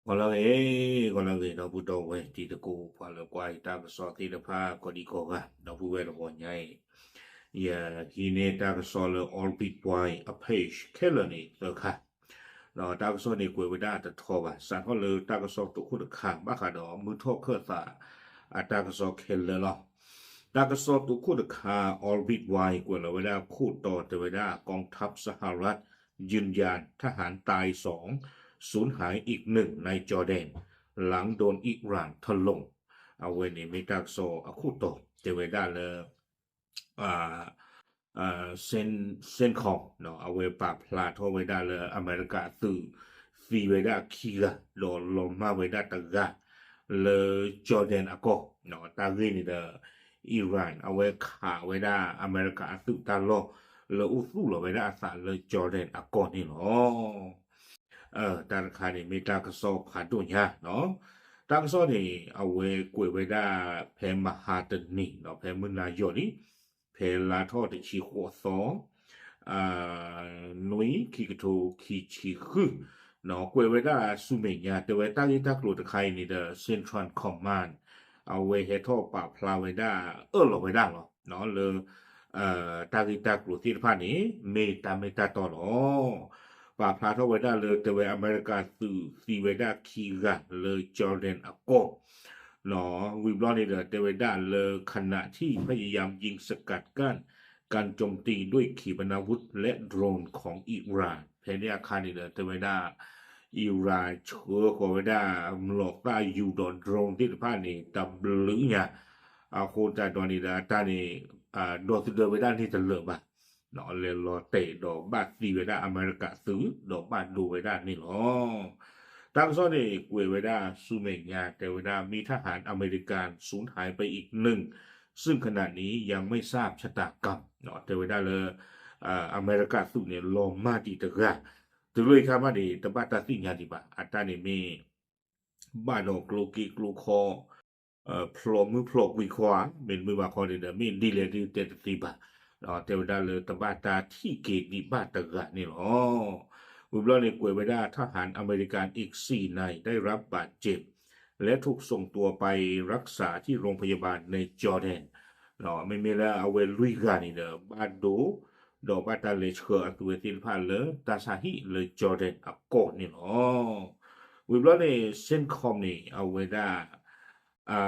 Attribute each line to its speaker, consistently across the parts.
Speaker 1: còn là nó bút đầu về thì cô phải là quay ta có so thì là pha có đi có cả nó bút về là còn nhảy khi này ta có so là orbit y a page kelly này được cả nó ta có so này quay về đã được thua và sáng họ lơ ta có so tụ khu được kháng bác cả đó mới thua cơ sở ta có so kelly lo ta có so tụ khu được kháng orbit y quay là về đã khuต่อแต่về đã กองทัพสหรัฐยืนยันทหารตายสองสูญหายอีกหนึ่งในจอร์แดนหลังโดนอิหร่านถล่มเอาไว้ในไม่ตักโซอาคุโตเจเวดาเลยอ่าเซนของเนาะเอาไว้ปราบพลาดโทไว้ได้เลยอเมริกาตื่อฟีไว้ได้คีละโดนลงมาไว้ได้ตะกะเลยจอร์แดนอะก็เนาะตาเรนี่เดออิหร่านเอาไว้ขาไว้ได้อเมริกาตื่อตาโลเลยอุสุเลยไว้ได้อาสาเลยจอร์แดนอะก็นี่เนาะตาคานี่มีตากระสอบผ่านตัวเนี่ยเนาะตากระสอบนี่เอาไว้กวยไว้ได้แพมหาตนี่เนาะแพมุนายอนี่เพลาทอดชีหัวสองอ่นุ้ยขีกระทูขีชีคือเนาะกวยไว้ได้สุเมียแต่ไว้ตั้งที่ตักหลุดใครนี่เดอเซ็นทรัลคอมมานด์เอาไว้เฮทอปาพลาไว้ได้หรอไว้ได้หรอเนาะเลยตั้งที่ตักหลุดที่ผ่านนี้เมตาต่อหรอป่าพลาทอไว้ได้เลยแต่ไว้อเมริกาสื่อซีไว้ได้คีกันเลยจอร์แดนอะโก หนอวิบลอนนี่เดอเตเวดาเลอขณะที่พยายามยิงสกัดกั้นการโจมตีด้วยขีปนาวุธและโดรนของอิหร่านเพเนียคานี่เดอเตเวดาอิหร่านเชื่อโคเวดาหลอกได้อยู่โดนโดรนที่ผ่านนี่ตับหรือเนี่ยโคจาดอนี่เดอตานี่โดนเดอเวดาที่จะเลือกบ่เนาะเลยรอเตะดอกบาดซีเวดาอเมริกาซื้อดอกบาดดูเวดานี่หรอ ตั้งซ่อนเอกเวเวดาซูเมกยาแต่เวดามีทหารอเมริกันสูญหายไปอีกหนึ่งซึ่งขณะนี้ยังไม่ทราบชะตากรรมเนาะแต่เวดาเลยอเมริกาสุเนี่ยลงมาดีตะกะตัวเลยคำว่าดีตะบัตตาสิญาติบะอัตตาเนี่ยมีบ้านโอกลูกีกลูคอพลอมือพลอกวิควาเป็นมือว่าคอเดนมีดีเลยดีเตติบะเนาะแต่เวดาเลยตะบัตตาที่เกตดีบ้าตะกะนี่เนาะ วิบลอนในกวยไวด้าทหารอเมริกันอีก4 นายได้รับบาดเจ็บและถูกส่งตัวไปรักษาที่โรงพยาบาลในจอร์แดนเนาะไม่มีแล้วเอาไว้ลุยกันนี่เด้อบาดโดดอกบาตาเลเชอร์ตัวที่ผ่านเลยตาซาฮิเลยจอร์แดนอะกอนนี่เนาะวิบลอนในเส้นคอมนี่เอาไว้ได้อ่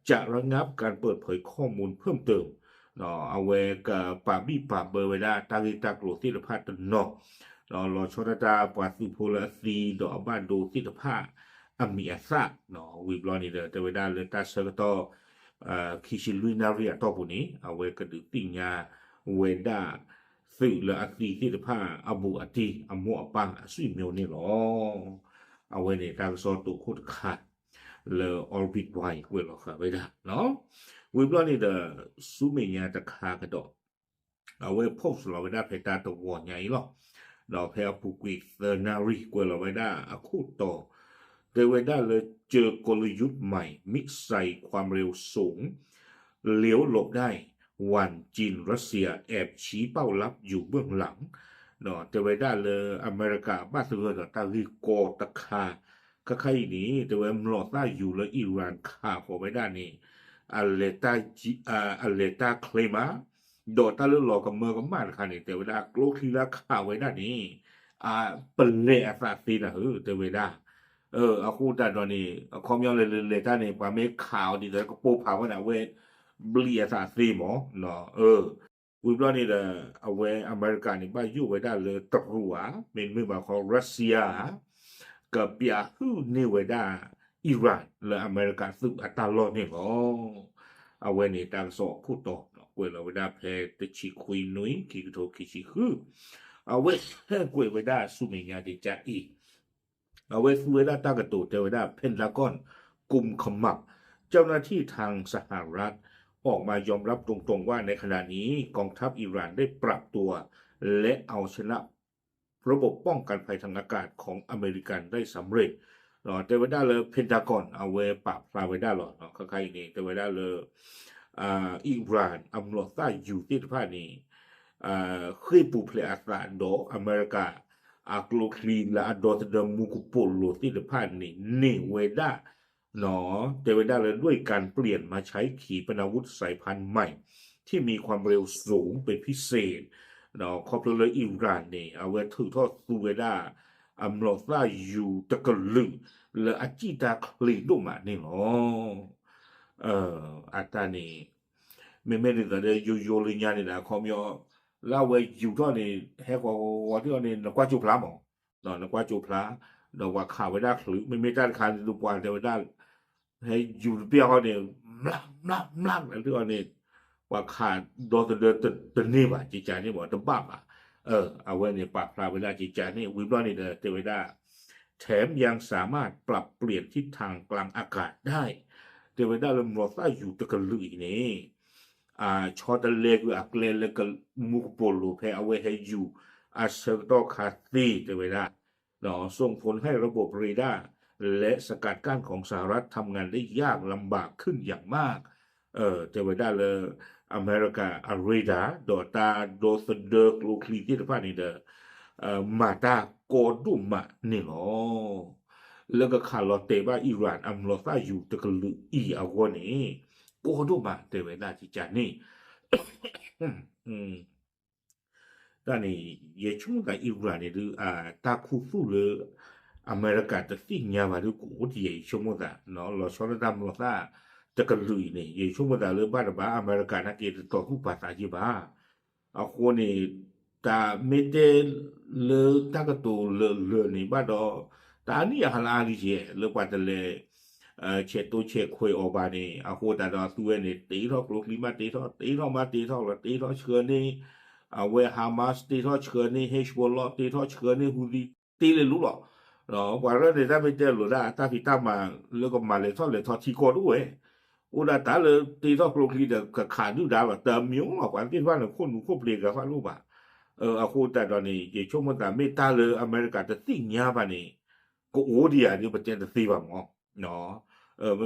Speaker 1: จะระงับการเปิดเผยข้อมูลเพิ่มเติมเนาะเอาไว้กับปาบี้ปาเบอร์ไว้ได้ตาลิตากลุที่ผ่านตันเนาะ รอชนดาปาสิโพลาซีดอกบ้านดูทิศภาอามีอาซาเนาะวิบลอนี่เดอแต่เวลาเลตาเซกตอคิชิลุยนาเรียตอปุนี้เอาไว้กระดึกติญญาเวดาสื่อละอัตีทิศภาอบูอตีอมัวปังสุยเมียวนี่หรอเอาไว้ในทางโซตุคุดขาดเลอออร์บิทไวเวลาค่ะไว้ได้เนาะวิบลอนี่เดอสุเมียตะคากระดอกเอาไว้พบสเราไว้ได้เพตาตัววอนใหญ่หรอ เราแพ้ผูกวิกเซอร์นารีกว่าเราไว้ได้อาคูต่อโดยไว้ได้เลยเจอกลยุทธ์ใหม่มิกใส่ความเร็วสูงเลี้ยวหลบได้วันจีนรัสเซียแอบชี้เป้าลับอยู่เบื้องหลังเนาะแต่ไว้ได้เลยอเมริกาบ้าเสือกับตาลีโกตะคาก็ใครนี้แต่ว่ามันหลอดได้อยู่แล้วอิหร่านข่าขอไว้ได้นี่อัลเลตาเคลมา โดดตะลึงหลอกกับเมืองกับมาคันนี่แต่เวลาโลกที่ราคาไว้ด้านนี้เป็นเละสัตว์ตีนะแต่เวลาเอาคู่แต่ตอนนี้คอมยอนเลยท่านนี่ปาเมฆข่าวดีแต่ก็โป๊ผาว่าน่ะเว้เบลียสัตว์ตีหมอเนาะวิบลอนี่แหละเอาไว้อเมริกันนี่บ้าอยู่ไว้ได้เลยตรัวเป็นมือมาของรัสเซียกับเปียฮูนี่ไว้ได้อิหร่านและอเมริกาซึ่งอัตราลอนี่หรอเอาไว้ในทางสอบคู่ต่อ quella veda per ci qui noi che to che ci hu a we quella veda su menya de ja i a we su veda ta ga to te veda เพนทากอนกลุ่มขมับเจ้าหน้าที่ทางสหรัฐออกมายอมรับตรงๆว่าในขณะนี้กองทัพอิหร่านได้ปรับตัวและเอาชนะระบบป้องกันภัยทางอากาศของอเมริกันได้สำเร็จเนาะแต่ว่าได้เลยเพนทากอนเอาไว้ปราบปรามไว้ได้หรอเนาะใครๆนี่แต่ว่าได้เลยอิหร่านอำนวยอยู่ที่ผ่านนี้เคยปูเพลอาสาโดอเมริกา กลูคลีละอดอตเดมูกุโปโลที่เดพานนี่เวดาเนาะเทเวดาเลยด้วยการเปลี่ยนมาใช้ขีปนาวุธสายพันธุ์ใหม่ที่มีความเร็วสูงเป็นพิเศษเนาะครอบครัวเลยอิหร่านนี่เอาไว้ถือทอดซูเวดาอัมโลซาอยู่ตะกลึงle acita cledo ma ni lo ata ni me me de de yo le nya ni da kho myo la we yu tho ni he ko wa ti ni na kwa chu phla mo no na kwa chu phla no wa kha we da khlu me me ta kha lu kwa de da he yu bia ho ni mla ti ni wa kha do de ni ba ji cha ni bo de ba ba a we ni pa phla we da ji cha ni we ba ni de te we daแถมยังสามารถปรับเปลี่ยนทิศทางกลางอากาศได้เทวดาลมรอซ่าอยู่ตะกลุยนี่ชอตเลกอักเลเลกมุกโปโลเพเอาไว้ให้อยู่เซอร์โตคาซีเทวดาเนาะส่งผลให้ระบบเรดาร์และสกัดกั้นของสหรัฐทำงานได้ยากลำบากขึ้นอย่างมากเทวดาเลยอเมริกาเรดาร์ดอตาโดสเดอร์โลคลีที่ที่ผ่านนี่เดมาตาโกดุมานี่หรอแล้วก็คาร์ลอเตว่าอิหร่านอัมลอซาอยู่ตะกลุอีอาวนี่โกดุมาเตเวนาจิจานี่但你也冲在伊朗的大库苏了，อเมริกาจะสิ่งยามาดูกูที่ยิ่งชั่วโมงละเนาะเราชอบดำเราซะจะกันลุยเนี่ยยิ่งชั่วโมงละเรื่องบ้านบ้าอเมริกานักเรียนต่อผู้ภาษาจีบ้าเอาคนนี่ตาไม่ได้เลือกตากตัวเลือกนี่บ้านเราตานี่ฮัลอาลีเช่เลือกว่าจะเลยเช็ดตัวเช็ดคุยออกมาเนี่ยเอาคนแต่เราตัวเนี่ยตีทอกลูกนี้มาตีทอกมาตีทอกแล้วตีทอกเชื่อนี่เวฮามาสตีทอเชิญนี่เฮชบอลล์ตีทอเชิญนี่ฮูดีตีเลยรู้หรอเนาะว่าเรื่องนี้ถ้าไม่เจอหรือได้ถ้าพี่ตั้มมาแล้วก็มาเลยทอที่ก่อนด้วยอุดาตาเลยตีทอกลงที่เด็กขาดดูดาวแบบเติมมิ้วออกวันที่ว่าเนี่ยคนหนูควบเรียนกับฟ้ารู้ป่ะเอาคู่แต่ตอนนี้ยิ่งช่วงมันแต่ไม่ตาเลยอเมริกาจะสิ่งยาป่ะนี่ก็โอ้ดีอ่ะนี่ประเทศจะซีบ่ะมั้งเนาะ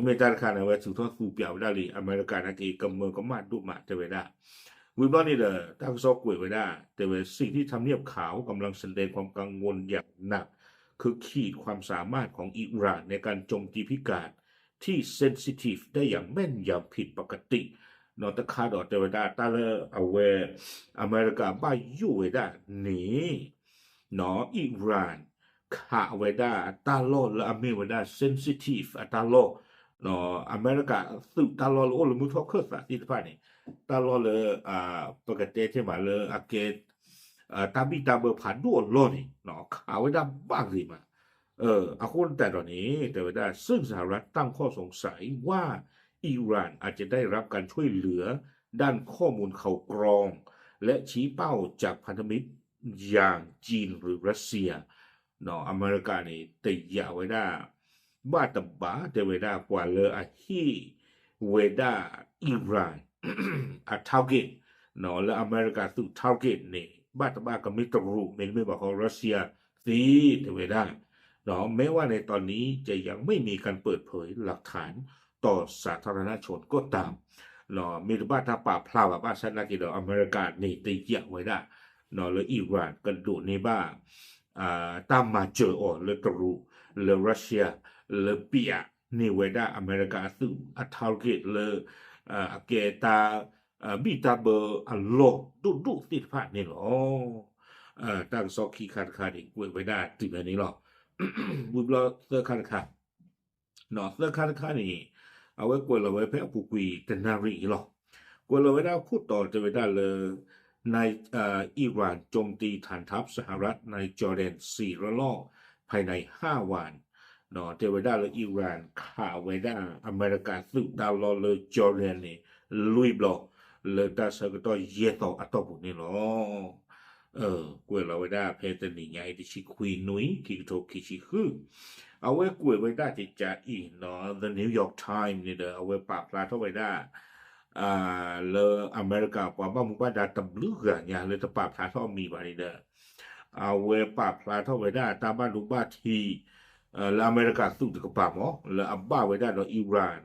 Speaker 1: ไม่ตาขนาดว่าสุดท้ายสู้เปล่าได้เลยอเมริกานักเอกกำเมืองก็มาดูมาจะไปได้วิบลอนี่เด้อตั้งซอกกวยไว้ได้แต่ว่าสิ่งที่ทำเนียบขาวกำลังแสดงความกังวลอย่างหนักคือขีดความสามารถของอิหร่านในการโจมตีพิกัดที่เซนซิทีฟได้อย่างแม่นยำผิดปกตินอตคาดอเตวดาตาเลเอาเวอเมริกาบ้าอยู่ไว้ได้หนีนออิหร่านขาไว้ได้ตาโลและอเมริกาเซนซิทีฟตาโลนออเมริกาสืบตาโลโอ้ลมุทอกเคอร์สที่ผ่านนี่ตลอดเลยปกติที่มาเลยอาเกตตาบิตาเบอร์ผ่านด้วยล้อนี่เนาะข่าวไว้ได้บ้างสิมาอาคนแต่ตอนนี้แต่ว่าได้ซึ่งสหรัฐตั้งข้อสงสัยว่าอิหร่านอาจจะได้รับการช่วยเหลือด้านข้อมูลข่าวกรองและชี้เป้าจากพันธมิตรอย่างจีนหรือรัสเซียเนาะอเมริกานี่ติดยาไว้ได้บ้าตบ้าแต่ไว้ได้กว่าเลยอาฮีเวด้าอิหร่านtarget เนาะและอเมริกาสู้ target นี่บ้าก็ไม่ตรู้ไม่บอกของรัสเซียสิแต่เวลาเนาะแม้ว่าในตอนนี้จะยังไม่มีการเปิดเผยหลักฐานต่อสาธารณชนก็ตามเนาะมีบ้าถ้าป่าพลาวบ้าชันนักกีฬาอเมริกานี่ตีเกี่ยวไว้ได้เนาะแล้วอิหร่านกันดูในบ้าตามมาเจออ่อนเลยตรู้เลยรัสเซียเลยเปียนี่ไว้ได้อเมริกาสู้target เลยเกตาบิตาเบอร์อัลโลดูติดผ่านนี่หรอตั้งซอกขี้ขาดอีกไว้ได้ติดแบบนี้หรอบุบลเสื้อขาดเนาะเสื้อขาดนี่เอาไว้กวนเราไว้เพื่อผูกวีกันนารีหรอกวนเราไว้ได้พูดต่อจะไว้ได้เลยในอิหร่านโจมตีฐานทัพสหรัฐในจอร์แดน4 ระลอกภายใน5 วันเนาะเทวดาและอิหร่านข่าวไว้ได้อเมริกาสึกดาวน์เลยจอร์แดนนี่ลุยบล็อกเลยได้สักตัวเยต่ออัตบุนี่เนาะกวยเราไว้ได้เพจนี่ไงที่ชิคุยนุ้ยที่โทคิชิคือเอาไว้กวยไว้ได้ที่จะอีเนาะ The New York Times นี่เด้อเอาไว้ปราบปลาเท่าไว้ได้เลยอเมริกากว่าบ้ามุบ้าดาตำลึกอ่ะเนี่ยเลยจะปราบปลาเท่ามีบารีเด้อเอาไว้ปราบปลาเท่าไว้ได้ตามบ้านลูกบ้าที่แล้วอเมริกาสู้กับป่าหมอแล้วอับบ้าไว้ได้ดออิหร่าน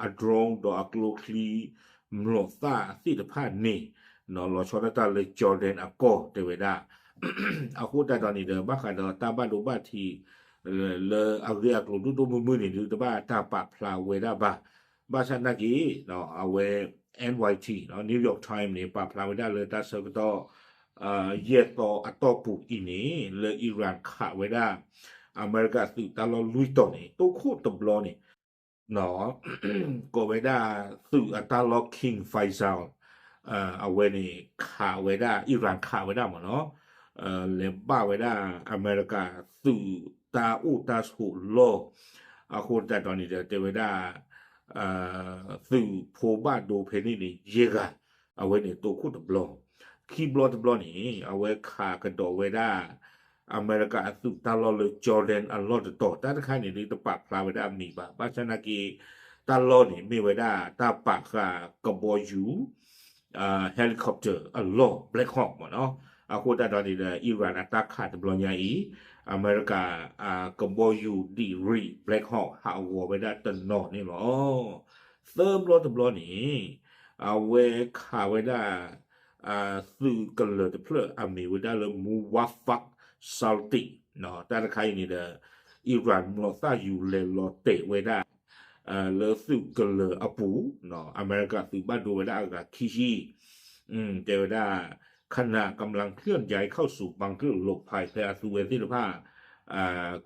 Speaker 1: อัดรองดออักโลคลีมโลซาสิทธิภาพนี่เนาะเราชอบตาเลยจอร์แดนอักโกเทวดา အခုတက်တော်နေတယ်ဘာခါတော့တာဘတ်လိုဘတ်တီလေအဂရကလိုဒူမမနေဒီတဘာတာပဖလာဝေဒါဘာစနကီနော်အဝဲ NYT နော် New York Times နေပဖလာဝေဒါလေတာဆကတော့ရက်တော့အတော့ပူအင်းနေလေအီရန်ခဝေဒါအမေရိကသူတလောလူတော်နေတုခုတဘလောနေနော်ကိုဝေဒါသူအတလော King Faisal အဝဲနေခဝေဒါအီရန်ခဝေဒါမနော်လေပါဝေဒအမေရိကသူတာဥတာစုလောအခုတတော်နေတဲ့တေဝဒသူဖိုဘဒိုဖေနေနေရေကအဝဲနေတုခုတဘလောခီဘလောတဘလောနေအဝဲခါကတော်ဝေဒအမေရိကသူတာလောလဂျော်ဒန်အလော့တော်တာတခိုင်နေတပဖလာဝေဒမီပါဘာချနာကီတာလောနေမေဝေဒတာပခကဘောယူhelicopter အလော့ black hawk မနော်အခုတတော်နေတဲ့အီရန်အတက်ခတ်ဘလောညာဤအမေရိကကဘောယူဒီရီ black hawk ဟာဝဝဒတနော်နေလောသမ်ဘလောတဘလောနေအဝဲခါဝဒသူကလတဖလအမီဝဒလမူဝဖတ်ဆာလတီနော်တတခိုင်နေတဲ့အီရန်မလို့သာယူလေလောတေဝဒလေသူကလအပူနော်အမေရိကသူဘတ်ဒိုဝဒကခီရှိเจวดาขณะกำลังเคลื่อนย้ายเข้าสู่บังเกอร์หลบภัยแพร่สุเวสิลภา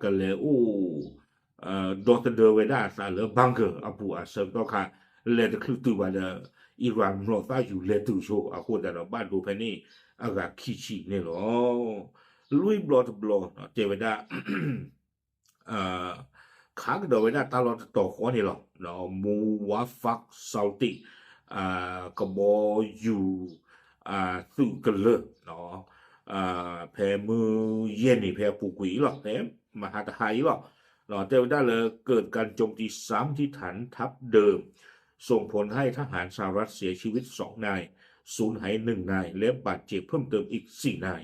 Speaker 1: กันเลยดอตเดเวดาสาเลบังเกอร์อปูอาเซก็ค่ะเลดคือตัวเดอิรันรอฟ้าอยู่เลตุโชอาโคแต่เราบ้านดูเพนี่อากาคิชิเนี่ยหรอลุยบลอตบลอเจวดาขากเดเวดาตลอดต่อข้อนี่หรอเนาะมูวาฟักซาลติกบอยู่สุกเลเนาะแพมือเย็นนี่แพปูกุยหรอกแพมหาไทยหรอกเนาะเจ้าได้เลยเกิดการโจมตีซ้ำที่ฐานทัพเดิมส่งผลให้ทหารสหรัฐเสียชีวิต2 นายสูญหาย1 นายและบาดเจ็บเพิ่มเติมอีก4 นาย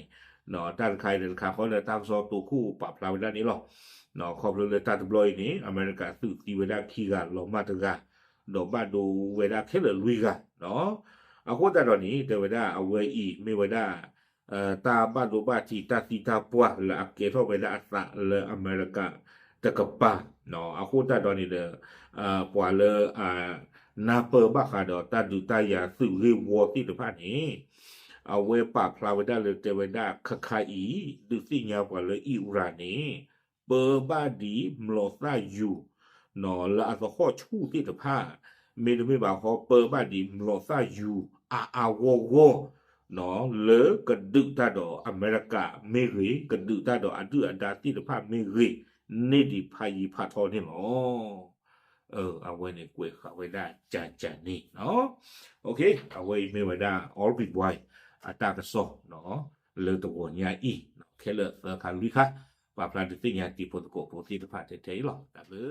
Speaker 1: เนาะด้านใครเดินขาเขาเลยตามซอตัวคู่ปราบพลาวด้านนี้หรอกเนาะขอบเลยตาตบลอยนี้อเมริกาสื่อตีเวดาคีกาลงมาตกาดอกบ้านดูเวดาแค่เลยลุยกันเนาะအခုတတော်နေတဝဒအဝဲဤမေဝဒတာဘဒုဘတိတတိတာပွားလာကေထောဝဒအသလေအမေရိကတကပါနော်အခုတတော်နေပွာလေနာပဘခါတော့တဒုတယာစုရေဝတိတဖာနေအဝဲပဖလာဝဒလေတဝဒခခိုင်ဒုစိညာပွာလေဤဥရာနေပဘဒီမလောသယူနော်လာအခေါ်ချူတိတဖာမေဒမေဘာဟောပဘဒီမလောသယူဝနော်လေကဒုတတော်အမေရိကမေရီကဒုတတော်အဒုအဒါတိတဖမေရီနေဒီဖာယီဖာထောနေလောအဝဲနေကွေခဝဲဒါကြာနေနော်โอเคအဝဲမေဝဒါ all big boy အတာကဆောနော်လေတော်ညာဤခဲလခါလူခါပါပလာတိညာတိပိုတကိုပိုတိတဖတ်တေလောဒါလေ